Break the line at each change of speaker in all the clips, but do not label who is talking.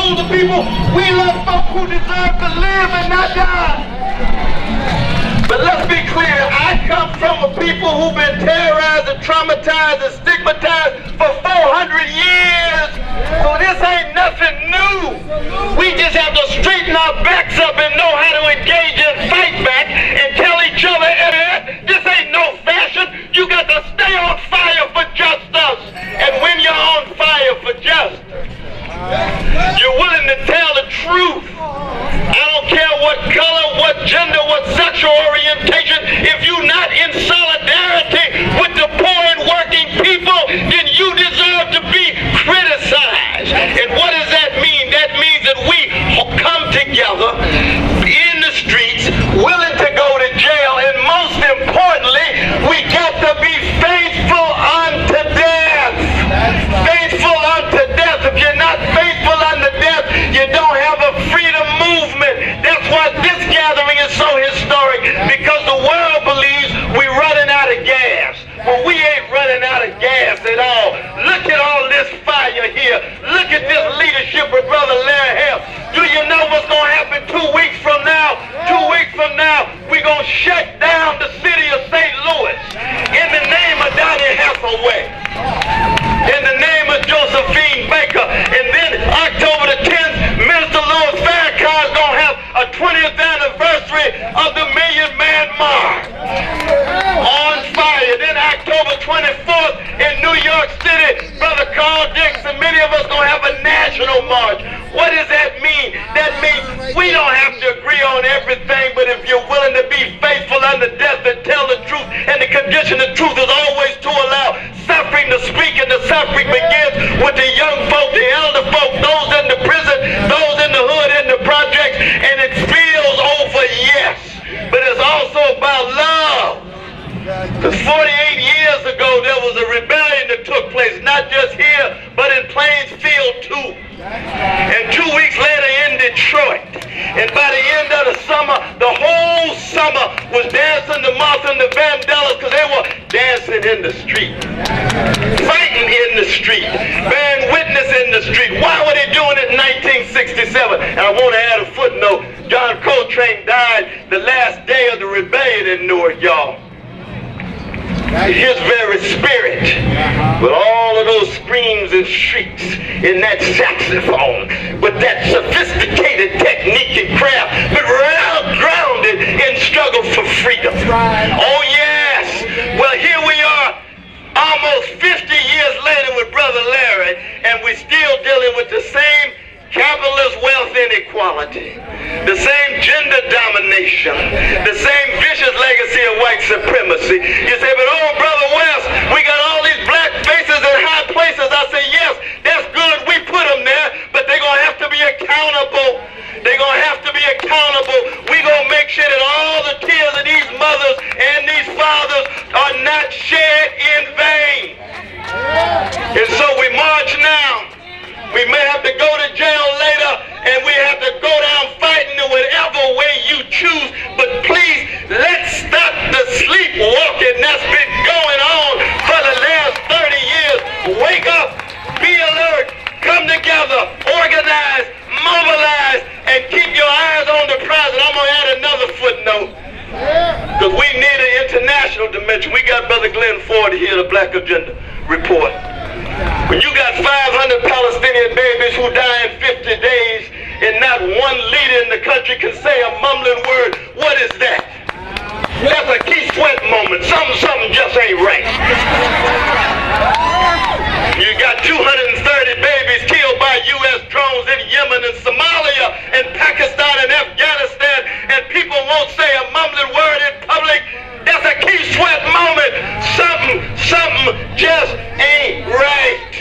older people. We love folks who deserve to live and not die. But let's be clear, I come from a people who've been terrorized and traumatized and stigmatized for 400 years. So this ain't nothing new. We just have to straighten our backs up and know how to engage and fight back and tell each other, this ain't no fashion. You got to stay on fire for justice. And when you're on fire for justice, you're willing to tell the truth. I don't care what color, what gender, what sexual orientation. If you're not in solidarity with the poor and working people, then you deserve to be criticized. And what does that mean? That means that we come together in the streets, willing to go to jail, and most importantly, we got to be faithful unto death. Faithful unto death. If you're not faithful unto death, you don't have a freedom movement. That's why this gathering is so historic, because the world believes we're running out of gas. Well, we ain't running out of gas at all. Look at all this fire here. Look at this leadership with Brother Larry Hale. Do you know what's going to happen 2 weeks from now? 2 weeks from now, we're going to shut down the city of St. Louis in the name of Donnie Hathaway, in the name of Josephine Baker. And then October the 10th, Minister Louis Farrakhan is going to have a 20th anniversary of the Million Man March on fire. Then October 24th in New York City, Brother Carl Dix and many of us going to have a national march. What does that mean? That means we don't have to agree on everything, but if you're willing to be faithful unto death and tell the truth, and the condition of truth is always to allow suffering to speak, and the suffering begins with the young folk, the elder folk, those in the prison, those in the hood, in the projects, and it spills over, yes, but it's also about love. Because 48 years ago, there was a rebellion that took place, not just here, but in Plainsfield too. And 2 weeks later in Detroit. And by the end of the summer, the whole summer was dancing the Martha and the Vandellas, because they were dancing in the street, fighting in the street, bearing witness in the street. Why were they doing it in 1967? And I want to add a footnote. John Coltrane died the last day of the rebellion in Newark, y'all. His very spirit, with all of those screams and shrieks in that saxophone, with that sophisticated technique and craft, but grounded in struggle for freedom. Oh yes! Well, here we are, almost 50 years later with Brother Larry, and we're still dealing with the same capitalist wealth inequality, the same gender domination, the same vicious legacy of white supremacy. You say, but oh, Brother West, we got all these black faces in high places. I say, yes, that's good. We put them there, but they're going to have to be accountable. They're going to have to be accountable. We're going to make sure that all the tears of these mothers and these fathers are not shed in vain. And so we march now. We may have to go to jail later, and we have to go down fighting in whatever way you choose. But please, let's stop the sleepwalking that's been going on for the last 30 years. Wake up, be alert, come together, organize, mobilize, and keep your eyes on the prize. And I'm going to add another footnote, because we need an international dimension. We got Brother Glenn Ford here, the Black Agenda Report. When you got 500 Palestinian babies who die in 50 days and not one leader in the country can say a mumbling word, what is that? That's a Keith Sweat moment. Something just ain't right. You got 230 babies killed by U.S. drones in Yemen and Somalia and Pakistan and Afghanistan, and people won't say a mumbling word in public. That's a Keith Sweat moment. Something just ain't right.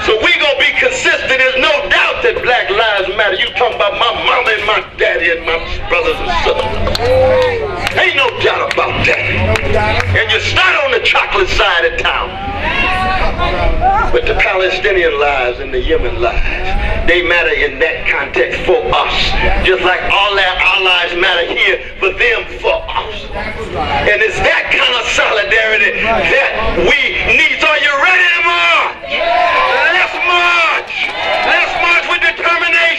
So we gonna be consistent. There's no doubt that Black Lives Matter. You talking about my mama and my daddy and my brothers and sisters. Ain't no doubt about that. And you start on the chocolate side of town. But the Palestinian lives and the Yemen lives, they matter in that context for us. Just like all our lives matter here, for them, for us. And it's that kind of solidarity that we need. So are you ready to march? Let's march! Let's march with determination!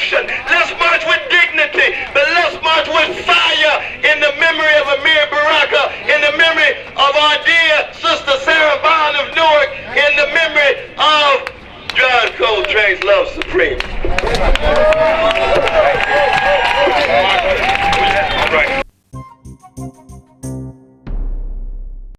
me.